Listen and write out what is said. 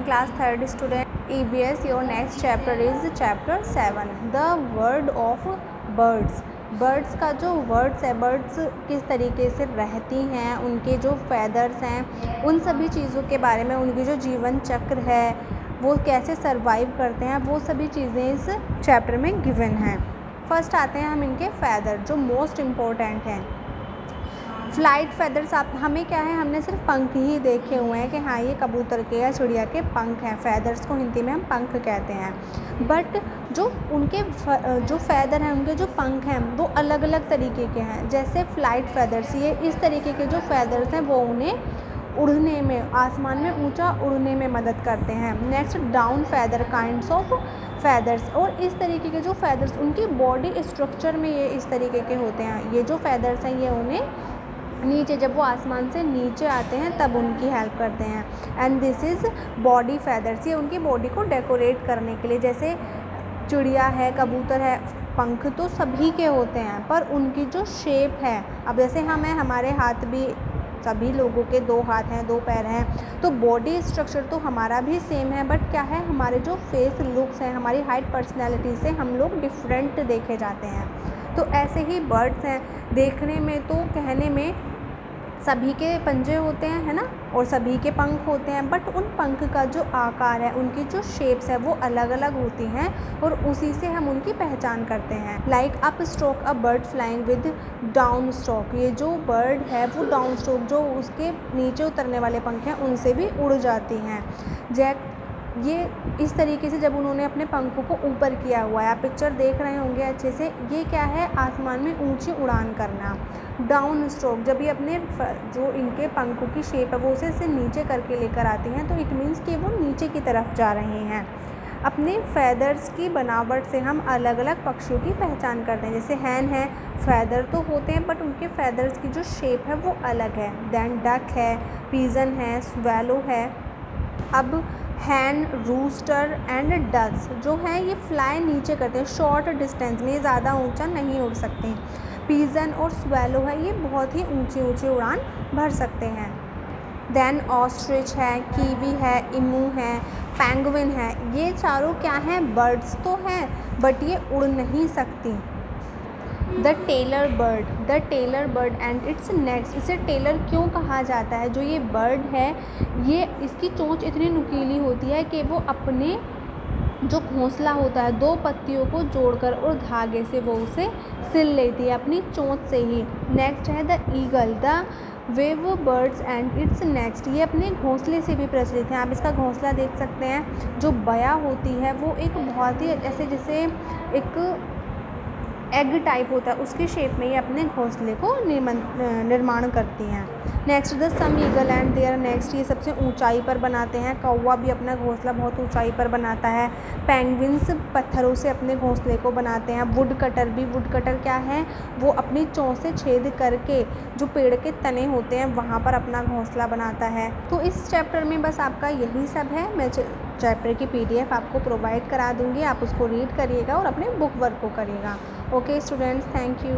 class 3rd student. EVS, your next chapter is chapter 7, the word of birds. Birds का जो words है, birds किस तरीके से रहती हैं, उनके जो फैदर्स हैं, उन सभी चीज़ों के बारे में, उनकी जो जीवन चक्र है वो कैसे सरवाइव करते हैं, वो सभी चीज़ें इस चैप्टर में गिवन हैं। फर्स्ट आते हैं हम इनके फैदर जो मोस्ट इम्पोर्टेंट हैं। फ्लाइट फैदर्स, आप हमें क्या है, हमने सिर्फ पंख ही देखे हुए हैं कि हाँ ये कबूतर के या चिड़िया के पंख हैं। फैदर्स को हिंदी में हम पंख कहते हैं। बट जो उनके जो फैदर हैं, उनके जो पंख हैं वो अलग अलग तरीके के हैं। जैसे फ्लाइट फैदर्स, ये इस तरीके के जो फैदर्स हैं वो उन्हें उड़ने में, आसमान में ऊंचा उड़ने में मदद करते हैं। Next, down feather, kinds of feathers, और इस तरीके के जो फैदर्स उनकी बॉडी स्ट्रक्चर में ये इस तरीके के होते हैं। ये जो फैदर्स हैं ये उन्हें नीचे, जब वो आसमान से नीचे आते हैं तब उनकी हेल्प करते हैं। And this is body feathers, ये उनकी बॉडी को डेकोरेट करने के लिए। जैसे चिड़िया है, कबूतर है, पंख तो सभी के होते हैं पर उनकी जो शेप है, अब जैसे हम हैं, हमारे हाथ भी, सभी लोगों के 2 हाथ हैं, 2 पैर हैं, तो बॉडी स्ट्रक्चर तो हमारा भी सेम है, बट क्या है, हमारे जो फेस लुक्स हैं, हमारी हाइट पर्सनैलिटी से हम लोग डिफरेंट देखे जाते हैं। तो ऐसे ही बर्ड्स हैं, देखने में तो, कहने में सभी के पंजे होते हैं, है ना, और सभी के पंख होते हैं, बट उन पंख का जो आकार है, उनकी जो शेप्स है वो अलग अलग होती हैं और उसी से हम उनकी पहचान करते हैं। Like up stroke, a bird flying with down stroke, ये जो बर्ड है वो डाउन स्ट्रोक, जो उसके नीचे उतरने वाले पंख हैं उनसे भी उड़ जाती हैं। जैक, ये इस तरीके से जब उन्होंने अपने पंखों को ऊपर किया हुआ है, आप पिक्चर देख रहे होंगे अच्छे से, ये क्या है, आसमान में ऊंची उड़ान करना। डाउन स्ट्रोक, जब ये अपने जो इनके पंखों की शेप है वो उसे नीचे करके लेकर आती हैं, तो इट मीन्स कि वो नीचे की तरफ जा रही हैं। अपने फैदर्स की बनावट से हम अलग अलग पक्षियों की पहचान करते हैं। जैसे हैन है, फैदर तो होते हैं बट उनके फैदर्स की जो शेप है वो अलग है। दैन डक है, पिजन है, स्वेलो है। अब हैन, रूस्टर एंड डक्स जो हैं ये फ्लाई नीचे करते हैं, शॉर्ट डिस्टेंस में, ज़्यादा ऊंचा नहीं उड़ सकते। पिजन और स्वेलो है, ये बहुत ही ऊंची ऊंची उड़ान भर सकते हैं। देन ऑस्ट्रिच है, कीवी है, इमू है, पेंगुइन है, ये चारों क्या हैं, बर्ड्स तो हैं बट ये उड़ नहीं सकती। The tailor bird and it's next, इसे टेलर क्यों कहा जाता है, जो ये बर्ड है ये, इसकी चोंच इतनी नुकीली होती है कि वो अपने जो घोंसला होता है 2 पत्तियों को जोड़कर और धागे से वो उसे सिल लेती है अपनी चोंच से ही। नेक्स्ट है the eagle, the wave birds and it's next, ये अपने घोंसले से भी प्रचलित हैं। आप इसका घोंसला देख सकते हैं, जो बया होती है वो एक बहुत ही ऐसे, जैसे एक एग टाइप होता है उसके शेप में ये अपने घोंसले को निर्माण करती हैं। Next the some eagle and there next, ये सबसे ऊंचाई पर बनाते हैं। कौवा भी अपना घोंसला बहुत ऊंचाई पर बनाता है। पेंगुइन्स पत्थरों से अपने घोंसले को बनाते हैं। वुड कटर भी, वुड कटर क्या है, वो अपनी चोंच से छेद करके जो पेड़ के तने होते हैं वहाँ पर अपना घोंसला बनाता है। तो इस चैप्टर में बस आपका यही सब है। मैं चैप्टर की PDF आपको प्रोवाइड करा दूँगी, आप उसको रीड करिएगा और अपने बुक वर्क को करिएगा। Okay students, thank you.